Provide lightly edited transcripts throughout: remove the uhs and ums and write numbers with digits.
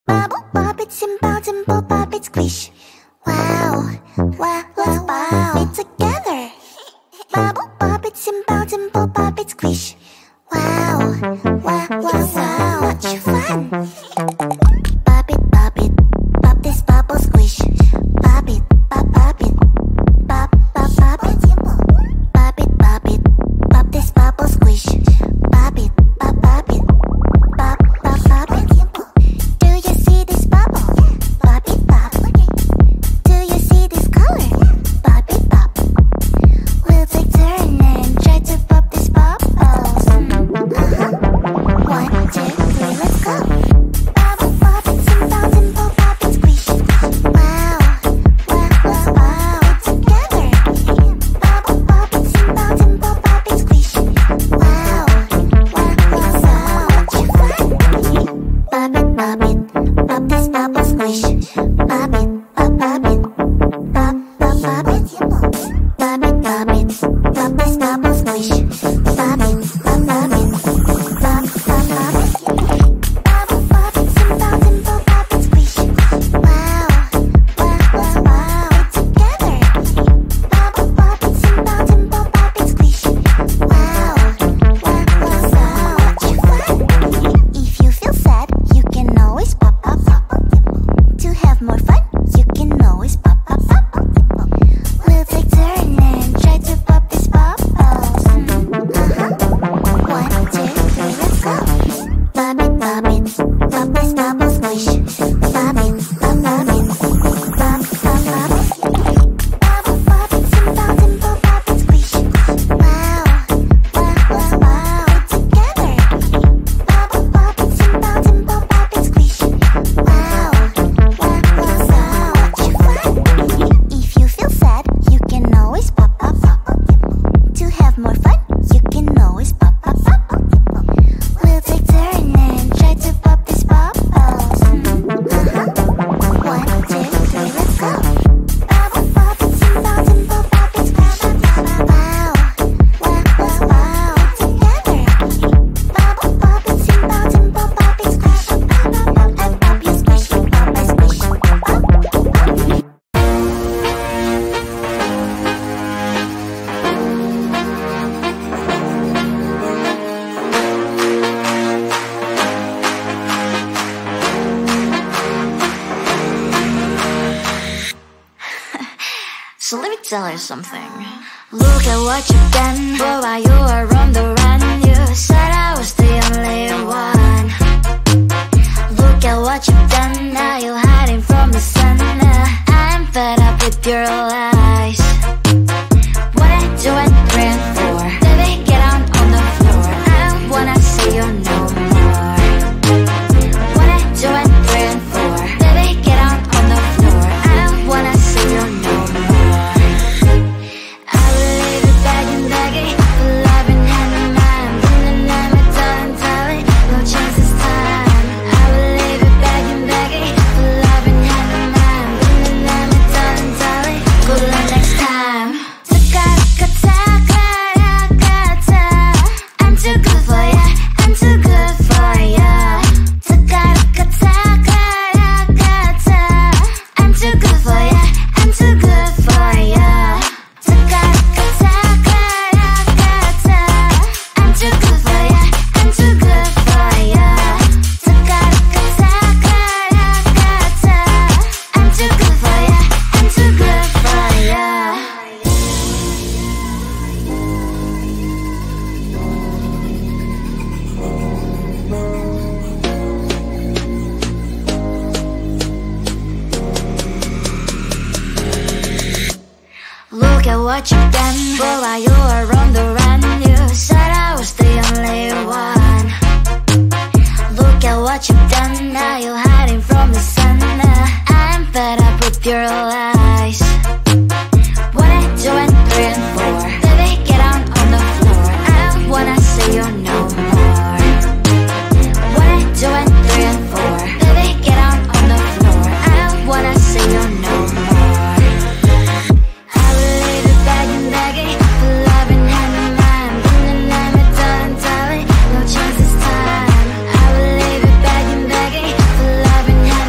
Bubble pop it, simple, simple pop it, squish. Wow, wow, let's pop it together. Bubble pop it, simple, simple pop it, squish. Wow, wow, wow, so much fun. Pop it, pop this bubble, squish. Pop it, pop it, pop, pop, pop it. Pop it, pop this bubble, squish. Pop it, pop it, pop, pop, pop it. Do you see this bubble? Pop it, pop. Do you see this color? Pop it, pop. We'll take turn and try to pop this bubbles. 1, 2, 3, let's go. Bubble pop it, simple, simple pop it, squish. Wow, wow, wow, wow, together. Bubble pop it, simple, simple pop it, squish. Wow, wow, wow, so much fun. Pop it, pop this bubble, squish. Pop it, pop it, pop, pop, pop it. Pop it, pop this bubble, squish. Pop it, pop it, pop, pop, pop it. Bubble pop it, simple, simple pop it, squish. Wow, wow, wow, wow, together. Bubble pop it, simple, simple pop it, squish. Wow, wow, wow, so much fun. If you feel sad, you can always pop, pop, pop. To have more fun, you can always pop, pop, pop. We'll take turn and try to pop these bubbles. 1, 2, 3, let's go. Pop it, pop this bubble, squish. Pop it, pop it, pop, pop, pop it. Bubble pop it, simple, simple pop it, squish. Wow, wow, wow, wow, together. Bubble pop it, simple, simple pop it, squish. Wow, wow, wow, so much fun. If you feel sad, you can always pop, pop, pop. To have more fun, you can always pop, pop, pop. We'll take turn and try to pop these bubbles. 1, 2, 3, let's go. Bubble pop it, simple, simple pop it, squish. Wow, wow, wow, wow, together. Bubble pop it, simple, simple pop it, squish. And pop you squish, pop I squish. So let me tell you something. Look at what you've done. Boy, while you were on the run, you said I was the only one. Look at what you've done. Now you're hiding from the sun. I'm fed up with your lies. What I do and praying for. Baby, get on the floor. I don't wanna see you no more. What I do and praying for. Baby, get on the floor. I don't wanna see you no more. I will leave it begging for love and hand in mine. But the name it doesn't tell it, no chance this time. I will leave it begging for love and hand in mine. But the name it doesn't tell it, good luck next time. I'm too good for ya, I'm too good for ya. I'm too good for ya, I'm too good for ya. I'm too good for ya, I'm too good for ya. I'm too good for ya, I'm too good for ya. Look at what you've done. Boy, while you were on the run, you said I was the only one. Look at what you've done. Now you're hiding from the sun. I'm fed up with your lies. What I do and praying for. Baby, get on the floor. I don't wanna see you no more. What I do and praying for. Baby, get on the floor. I don't wanna see you no more. I will leave it begging for love and hand in mine. But the name it doesn't tell it, no chance this time. I will leave it begging for love and hand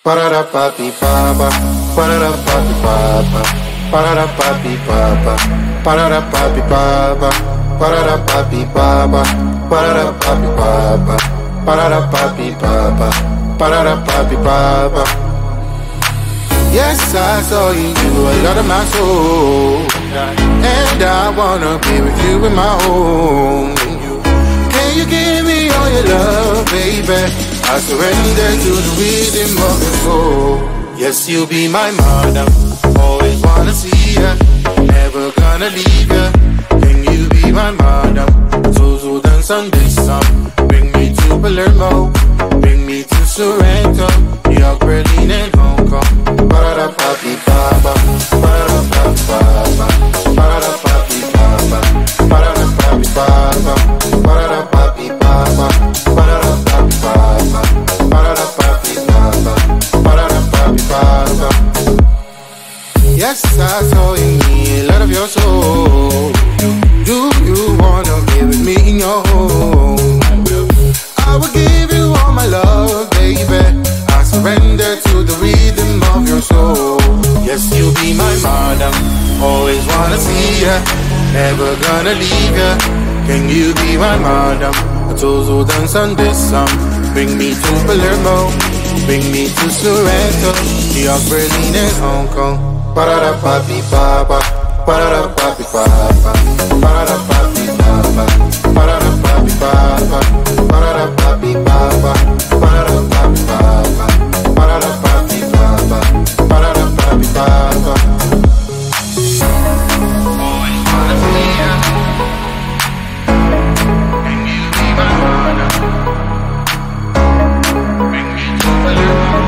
Ba-da-da-ba-bi-ba-ba, ba-da-da-ba-bi-ba-ba, ba-da-da-ba-bi-ba-ba, ba-da-da-ba-bi-ba-ba, ba-da-da-ba-bi-ba-ba, ba-da-da-ba-bi-ba-ba, ba-da-da-ba-bi-ba-ba, ba-da-da-ba-bi-ba-ba. Yes, I saw you, you a lot of my soul, and I wanna be with you in my home. Can you give me all your love, baby? I surrender to the rhythm of your soul. Yes, you'll be my madam, always wanna see ya, never gonna leave ya. Can you be my madam? So dance on this song. Bring me to Palermo, bring me to Sorrento, New York, Berlin, and Hong Kong. Ba-da-da-ba-bi-ba-ba, ba-da-da-ba-bi-ba-ba, ba-da-da-ba-bi-ba-ba, ba-da-da-ba-bi-ba-ba, ba-da-da-ba-bi-ba-ba, ba-da-da-ba-bi-ba-ba, ba-da-da-ba-bi-ba-ba, ba-da-da-ba-bi-ba-ba. Yes, I saw in me a lot of your soul. Do you wanna be with me in your home? I will give you all my love, baby. I surrender to the rhythm of your soul. Yes, you'll be my madam, always wanna see ya, never gonna leave ya. Can you be my madam? So dance on this song. Bring me to Palermo, bring me to Sorrento, New York, Berlin, and Hong Kong. Ba-da-da-ba-bi-ba-ba, ba-da-da-ba-bi-ba-ba, ba-da-da-ba-bi-ba-ba, ba-da-da-ba-bi-ba-ba, ba-da-da-ba-bi-ba-ba, ba-da-da-ba-bi-ba-ba, ba-da-da-ba-bi-ba-ba, ba-da-da-ba-bi-ba-ba. Always wanna see ya. Can you be my madam? Bring me to Palermo.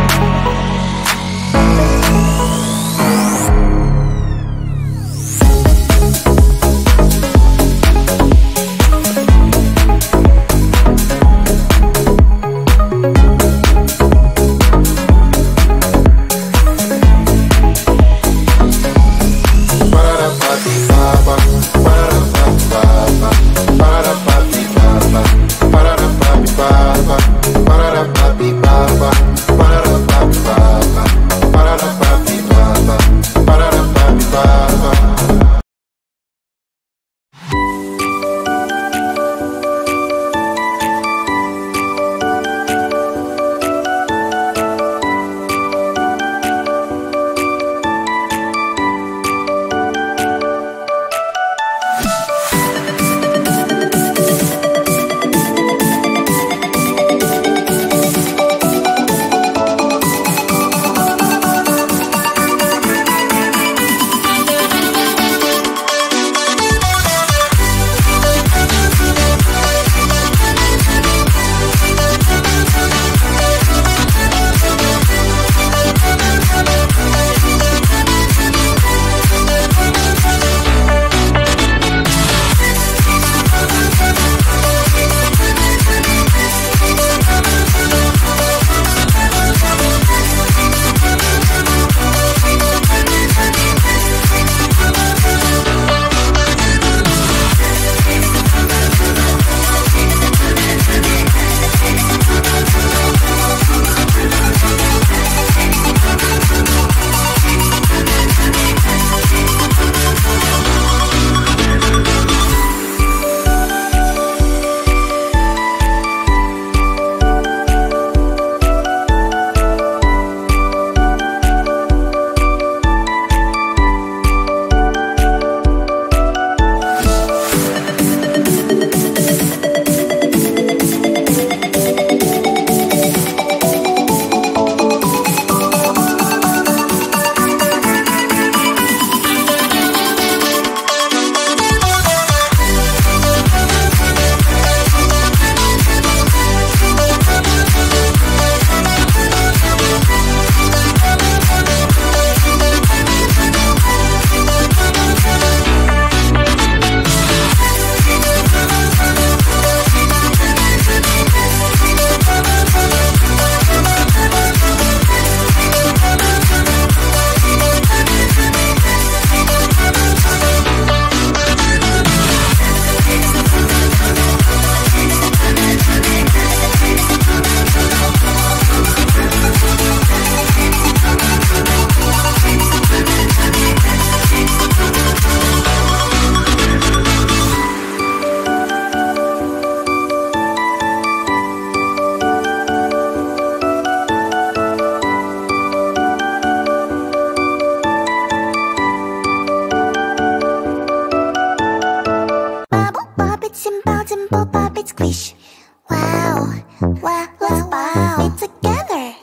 wow, let's pop it together.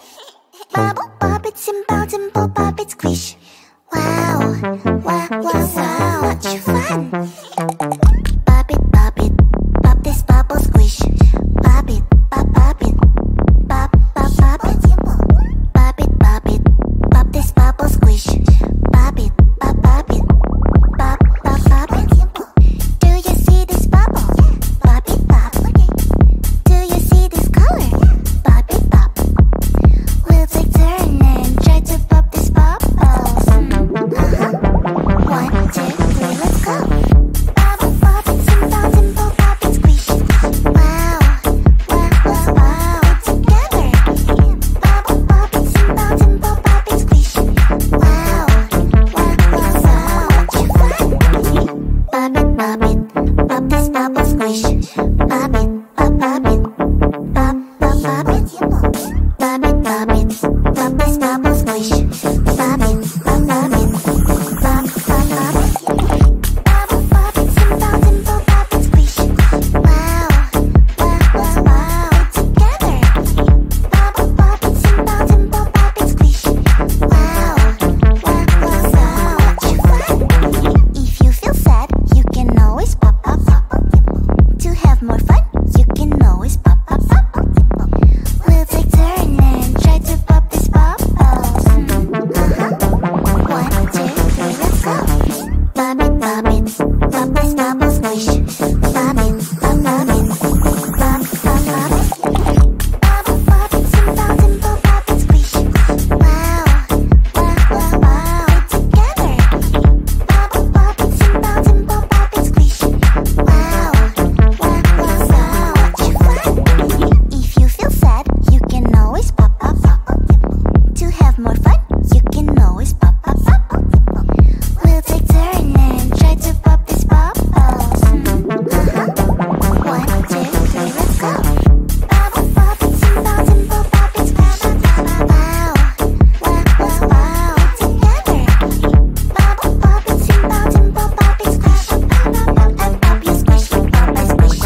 Bubble pop it, simple, dimple pop it, squish. Wow, wow, wow, so much fun. Pop it, pop this bubble, squish. Pop it, pop it, pop it. Pop it, pop this bubble, squish. Pop it, pop it, pop it. Do you see this bubble? Pop it, pop. Do you see this color? Pop it, pop. We'll take turn and try to pop this bubbles. 1, 2, 3, let's go. Bubble pop it, simple, dimple pop it, squish. Wow, wow, wow, wow, together. Bubble pop it, simple, dimple pop it, squish. Wow, wow, wow, so much fun. Pop it, pop this bubble, squish. Pop it, pop it, pop it. Pop it, pop this bubble, squish. Pop it, pop it, pop it. Bubble pop it, simple, dimple pop it, squish. Wow, wow, wow, wow, together. Bubble pop it, simple, dimple pop it, squish. Wow, wow, wow, so much fun. If you feel sad, you can always pop. To have more fun, you can always pop. We'll take turn and try to pop this bubbles. 1, 2, 3, let's go. Pop it, pop this bubble, squish. Pop it, pop it, pop it. Bubble pop it, simple, dimple pop it, squish. Wow, wow, wow, wow, together. Bubble pop it, simple, dimple pop it, squish. Wow, wow, wow, so much fun. If you feel sad, you can always pop. To have more fun, you can always pop. We'll take turn and try to pop this bubbles. 1, 2, 3, let's go. Bubble pop it, simple, dimple pop it, squish. Wow, wow, wow, wow, together. Bubble pop it, simple, dimple pop it, squish. And pop you squish, pop I squish.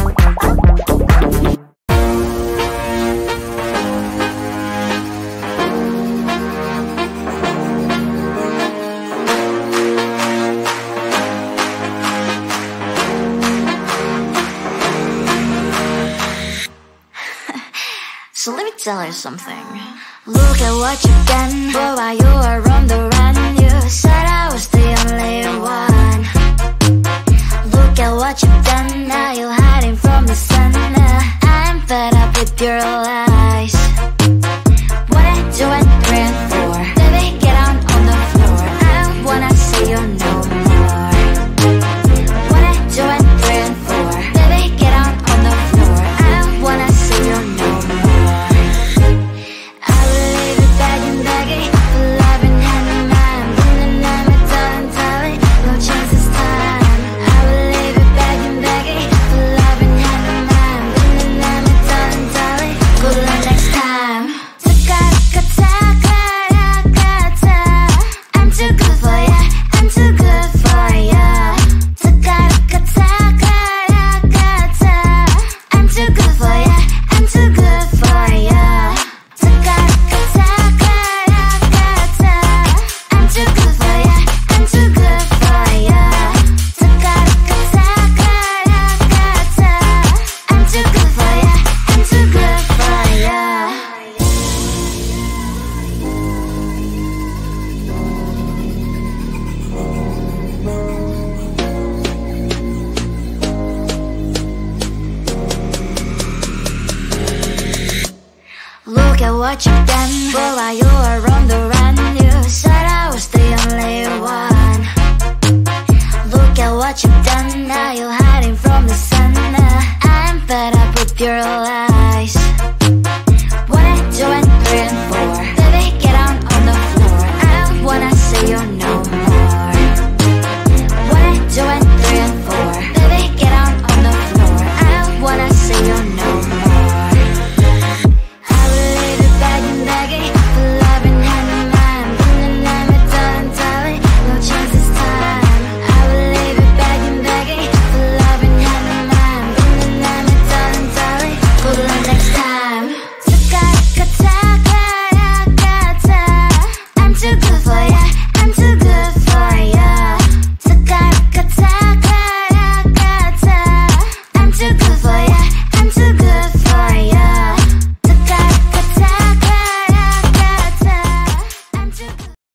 So let me tell you something. Look at what you've done. Boy, while you were on the run, you said I was the only one. Look at what you've done. Now you're hiding from the sun. I'm fed up with your lies. What I do and 3 and 4. Baby, get on the floor. I don't wanna see you no more. What I do and 3 and 4. Baby, get on the floor. I don't wanna see you no more. I believe it begging, begging for love and hand in hand. Running on my darling, darling, no chance this time. I believe it begging, begging for love and hand in hand. Running on my darling, darling, good luck next time. I'm too good for ya, I'm too good for ya. I'm too good for ya, I'm too good for ya. I'm too good for ya, I'm too good for ya. I'm too good for ya, I'm too good for ya. Look at what you've done. Boy, while you were on the run, you said I was the only one. Look at what you've done. Now you're hiding from the sun. I'm fed up with your lies.